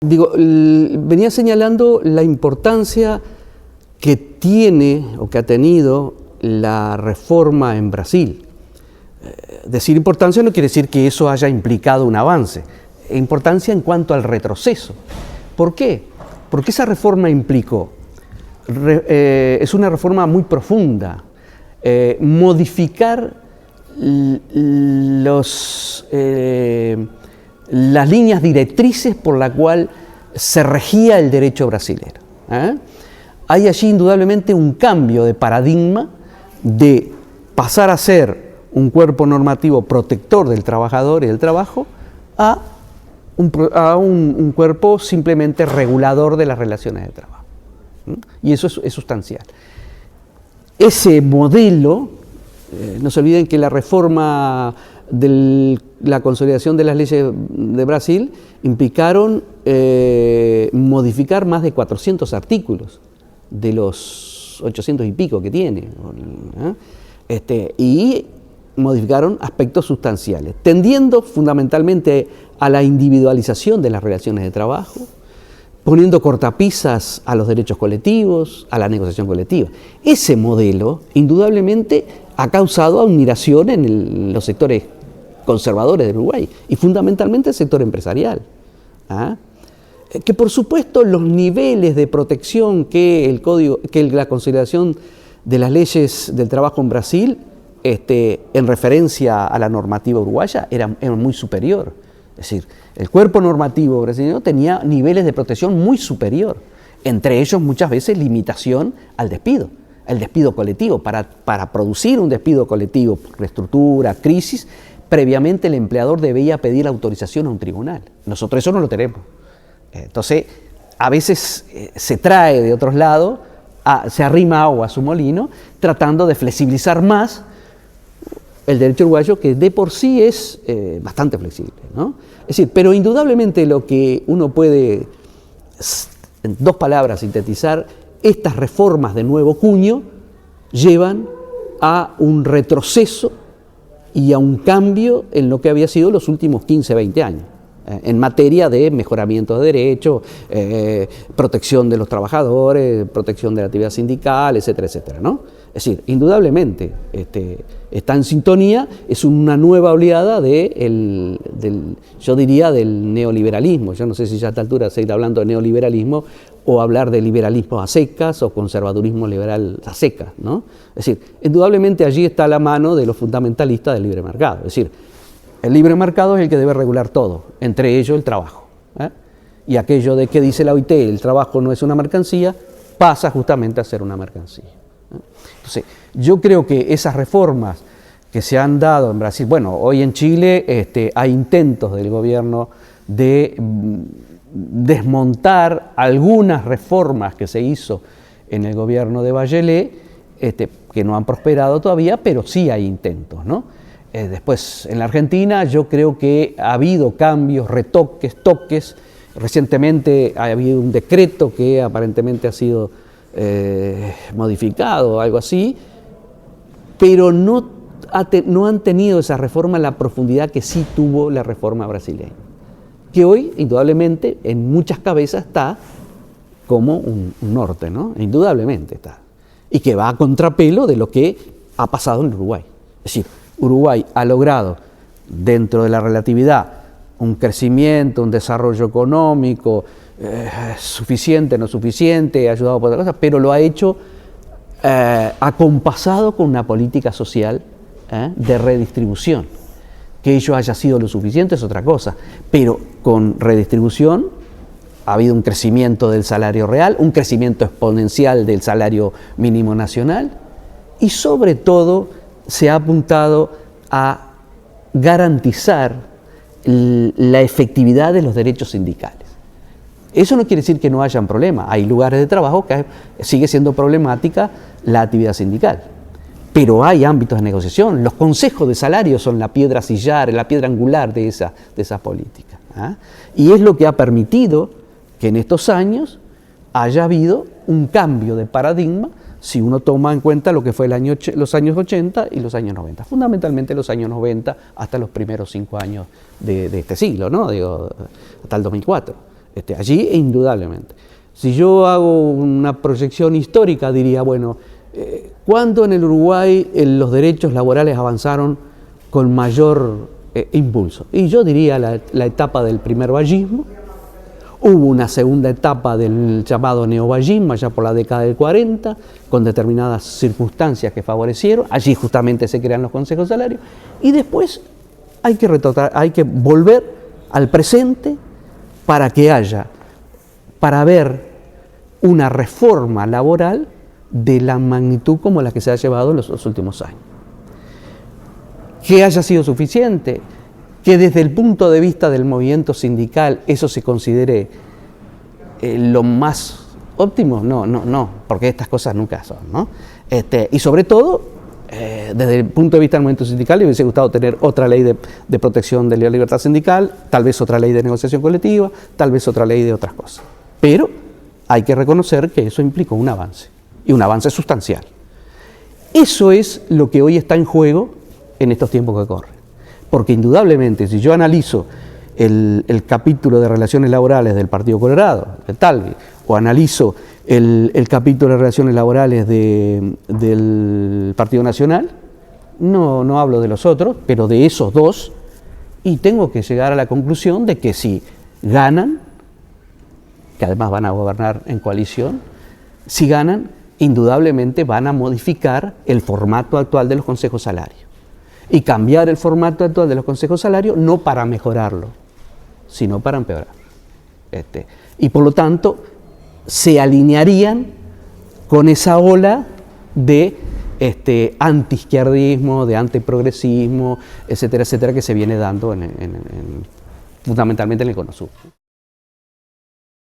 Venía señalando la importancia que tiene o que ha tenido la reforma en Brasil. Decir importancia no quiere decir que eso haya implicado un avance. Importancia en cuanto al retroceso. ¿Por qué? Porque esa reforma implicó, es una reforma muy profunda, modificar las líneas directrices por la cual se regía el derecho brasilero. Hay allí indudablemente un cambio de paradigma de pasar a ser un cuerpo normativo protector del trabajador y del trabajo a un cuerpo simplemente regulador de las relaciones de trabajo. Y eso es sustancial. Ese modelo, no se olviden que la reforma de la consolidación de las leyes de Brasil implicaron modificar más de 400 artículos de los 800 y pico que tiene, y modificaron aspectos sustanciales, tendiendo fundamentalmente a la individualización de las relaciones de trabajo, poniendo cortapisas a los derechos colectivos, a la negociación colectiva. Ese modelo, indudablemente, ha causado admiración en los sectores conservadores del Uruguay, y fundamentalmente el sector empresarial. Que por supuesto los niveles de protección que la consolidación de las leyes del trabajo en Brasil, en referencia a la normativa uruguaya, era muy superior. Es decir, el cuerpo normativo brasileño tenía niveles de protección muy superior, entre ellos muchas veces limitación al despido, el despido colectivo. Para producir un despido colectivo, reestructura, crisis, previamente el empleador debía pedir autorización a un tribunal. Nosotros eso no lo tenemos. Entonces, a veces se trae de otros lados, se arrima agua a su molino, tratando de flexibilizar más el derecho uruguayo, que de por sí es bastante flexible, ¿no? Es decir, pero indudablemente lo que uno puede, en dos palabras, sintetizar, estas reformas de nuevo cuño llevan a un retroceso y a un cambio en lo que había sido los últimos 15, 20 años, en materia de mejoramiento de derechos, protección de los trabajadores, protección de la actividad sindical, etcétera, etcétera, ¿no? Es decir, indudablemente está en sintonía, es una nueva oleada yo diría, del neoliberalismo. Yo no sé si ya a esta altura seguir hablando de neoliberalismo o hablar de liberalismo a secas o conservadurismo liberal a secas, ¿no? Es decir, indudablemente allí está la mano de los fundamentalistas del libre mercado. Es decir, el libre mercado es el que debe regular todo, entre ellos el trabajo. Y aquello de que dice la OIT, el trabajo no es una mercancía, pasa justamente a ser una mercancía. Entonces, yo creo que esas reformas que se han dado en Brasil, bueno, hoy en Chile hay intentos del gobierno de desmontar algunas reformas que se hizo en el gobierno de Bachelet, que no han prosperado todavía, pero sí hay intentos, ¿no? Después, en la Argentina, yo creo que ha habido cambios, retoques, toques. Recientemente ha habido un decreto que aparentemente ha sido modificado, algo así, pero no han tenido esa reforma la profundidad que sí tuvo la reforma brasileña, que hoy, indudablemente, en muchas cabezas está como un norte, ¿no? Indudablemente está. Y que va a contrapelo de lo que ha pasado en Uruguay. Es decir, Uruguay ha logrado, dentro de la relatividad, un crecimiento, un desarrollo económico, suficiente, no suficiente, ayudado por otras cosas, pero lo ha hecho acompasado con una política social de redistribución. Que ello haya sido lo suficiente es otra cosa, pero con redistribución ha habido un crecimiento del salario real, un crecimiento exponencial del salario mínimo nacional, y sobre todo se ha apuntado a garantizar la efectividad de los derechos sindicales. Eso no quiere decir que no hayan problemas. Hay lugares de trabajo que sigue siendo problemática la actividad sindical, pero hay ámbitos de negociación. Los consejos de salario son la piedra sillar, la piedra angular de esa política. Y es lo que ha permitido que en estos años haya habido un cambio de paradigma, si uno toma en cuenta lo que fue los años 80 y los años 90, fundamentalmente los años 90 hasta los primeros 5 años de este siglo, ¿no? Digo, hasta el 2004. Allí indudablemente. Si yo hago una proyección histórica, diría, bueno, ¿cuándo en el Uruguay los derechos laborales avanzaron con mayor impulso? Y yo diría la etapa del primer vallismo. Hubo una segunda etapa del llamado neovallismo, allá por la década del 40, con determinadas circunstancias que favorecieron. Allí justamente se crean los consejos salarios. Y después hay que volver al presente para que haya, para ver una reforma laboral de la magnitud como la que se ha llevado en los últimos años. Que haya sido suficiente, que desde el punto de vista del movimiento sindical eso se considere lo más óptimo, no, porque estas cosas nunca son, ¿no? Y sobre todo, desde el punto de vista del movimiento sindical, le hubiese gustado tener otra ley de protección de la libertad sindical, tal vez otra ley de negociación colectiva, tal vez otra ley de otras cosas. Pero hay que reconocer que eso implicó un avance, y un avance sustancial. Eso es lo que hoy está en juego en estos tiempos que corren. Porque indudablemente, si yo analizo el capítulo de relaciones laborales del Partido Colorado, de Talvi, o analizo el capítulo de relaciones laborales del Partido Nacional, no hablo de los otros, pero de esos dos, y tengo que llegar a la conclusión de que si ganan, que además van a gobernar en coalición, si ganan, indudablemente van a modificar el formato actual de los consejos salarios. Y cambiar el formato actual de los consejos salarios no para mejorarlo, sino para empeorar. Y por lo tanto, se alinearían con esa ola de antiizquierdismo, de antiprogresismo, etcétera, etcétera, que se viene dando fundamentalmente en el Cono Sur.